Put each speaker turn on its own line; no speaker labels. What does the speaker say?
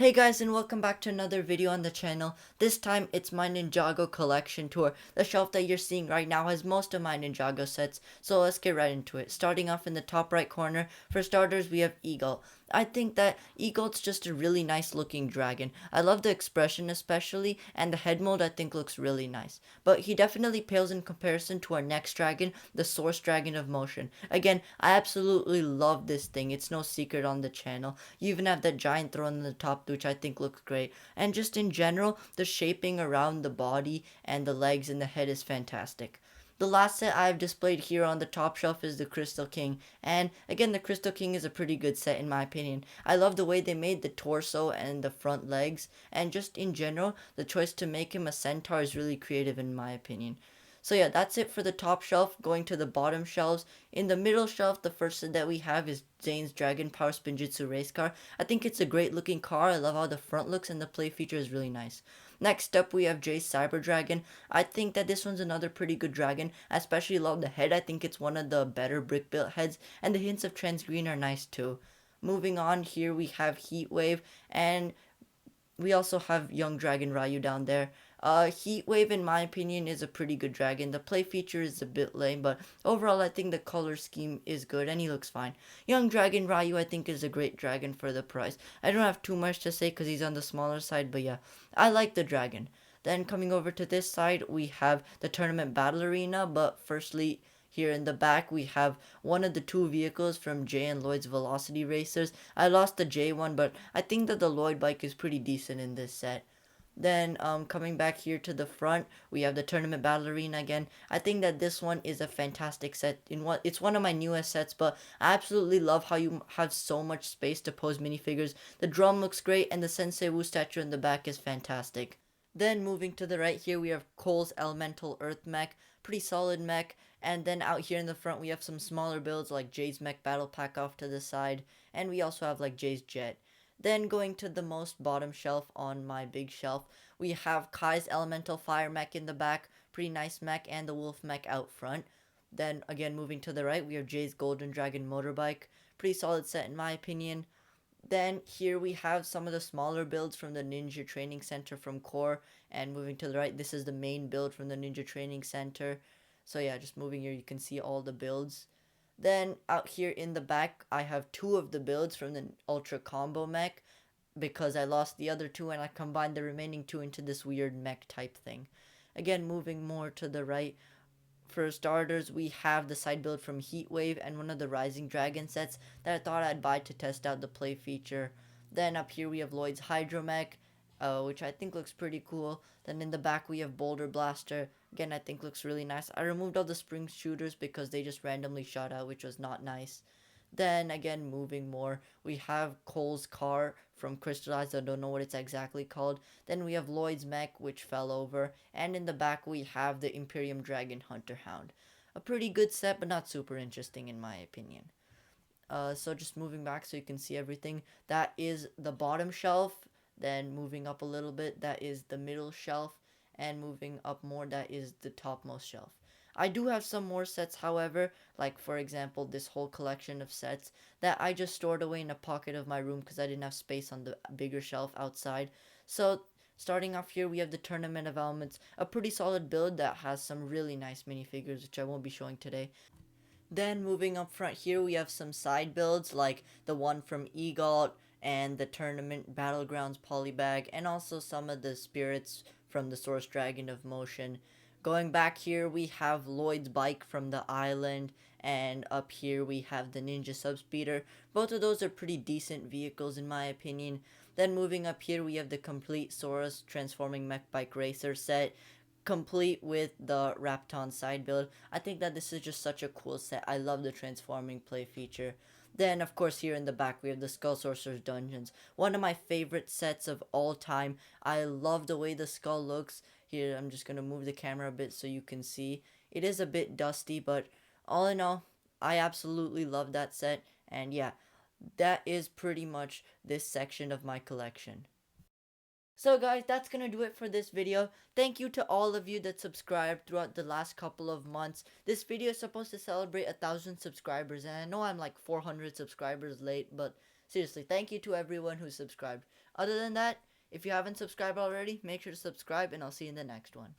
Hey guys, and welcome back to another video on the channel. This time it's my Ninjago collection tour. The shelf that you're seeing right now has most of my Ninjago sets, so let's get right into it. Starting off in the top right corner, for starters we have Eagle. I think that Eagle's just a really nice looking dragon. I love the expression especially, and the head mold I think looks really nice. But he definitely pales in comparison to our next dragon, the Source Dragon of Motion. Again, I absolutely love this thing. It's no secret on the channel. You even have that giant throne in the top, which I think looks great. And just in general, the shaping around the body and the legs and the head is fantastic. The last set I've displayed here on the top shelf is the Crystal King, and again the Crystal King is a pretty good set in my opinion. I love the way they made the torso and the front legs, and just in general, the choice to make him a centaur is really creative in my opinion. So yeah, that's it for the top shelf. Going to the bottom shelves. In the middle shelf, the first set that we have is Zane's Dragon Power Spinjitzu Race Car. I think it's a great looking car. I love how the front looks and the play feature is really nice. Next up, we have Jay's Cyber Dragon. I think that this one's another pretty good dragon. I especially love the head. I think it's one of the better brick built heads, and the hints of trans green are nice too. Moving on, here we have Heat Wave, and we also have Young Dragon Ryu down there. Heat Wave, in my opinion, is a pretty good dragon. The play feature is a bit lame, but overall, I think the color scheme is good and he looks fine. Young Dragon Ryu, I think, is a great dragon for the price. I don't have too much to say because he's on the smaller side, but yeah, I like the dragon. Then coming over to this side, we have the Tournament Battle Arena, but firstly, here in the back, we have one of the two vehicles from Jay and Lloyd's Velocity Racers. I lost the Jay one, but I think that the Lloyd bike is pretty decent in this set. Then coming back here to the front, we have the Tournament Battle Arena again. I think that this one is a fantastic set. It's one of my newest sets, but I absolutely love how you have so much space to pose minifigures. The drum looks great, and the Sensei Wu statue in the back is fantastic. Then moving to the right here, we have Cole's Elemental Earth mech, pretty solid mech. And then out here in the front, we have some smaller builds like Jay's Mech Battle Pack off to the side, and we also have like Jay's Jet. Then going to the most bottom shelf on my big shelf, we have Kai's Elemental Fire mech in the back, pretty nice mech, and the Wolf mech out front. Then again moving to the right, we have Jay's Golden Dragon motorbike, pretty solid set in my opinion. Then here we have some of the smaller builds from the Ninja Training Center from Core, and moving to the right, this is the main build from the Ninja Training Center. So yeah, just moving here, you can see all the builds. Then out here in the back, I have two of the builds from the Ultra Combo mech because I lost the other two and I combined the remaining two into this weird mech type thing. Again, moving more to the right, for starters, we have the side build from Heatwave and one of the Rising Dragon sets that I thought I'd buy to test out the play feature. Then up here we have Lloyd's Hydromech, which I think looks pretty cool. Then in the back we have Boulder Blaster. Again, I think looks really nice. I removed all the spring shooters because they just randomly shot out, which was not nice. Then again, moving more, we have Cole's car from Crystallized. I don't know what it's exactly called. Then we have Lloyd's mech, which fell over. And in the back, we have the Imperium Dragon Hunter Hound. A pretty good set, but not super interesting in my opinion. So just moving back so you can see everything. That is the bottom shelf. Then moving up a little bit, that is the middle shelf. And moving up more, that is the topmost shelf. I do have some more sets, however, like for example this whole collection of sets that I just stored away in a pocket of my room because I didn't have space on the bigger shelf outside. So starting off here, we have the Tournament of Elements, a pretty solid build that has some really nice minifigures, which I won't be showing today. Then moving up front here, we have some side builds like the one from EGOT and the Tournament Battlegrounds Polybag, and also some of the spirits from the Source Dragon of Motion. Going back here, we have Lloyd's bike from the island, and up here we have the Ninja Subspeeder. Both of those are pretty decent vehicles in my opinion. Then moving up here, we have the complete Saurus Transforming Mech Bike Racer set, complete with the Rapton side build. I think that this is just such a cool set. I love the transforming play feature. Then, of course, here in the back, we have the Skull Sorcerer's Dungeons. One of my favorite sets of all time. I love the way the skull looks. Here, I'm just going to move the camera a bit so you can see. It is a bit dusty, but all in all, I absolutely love that set. And yeah, that is pretty much this section of my collection. So guys, that's gonna do it for this video. Thank you to all of you that subscribed throughout the last couple of months. This video is supposed to celebrate 1,000 subscribers, and I know I'm like 400 subscribers late, but seriously, thank you to everyone who subscribed. Other than that, if you haven't subscribed already, make sure to subscribe and I'll see you in the next one.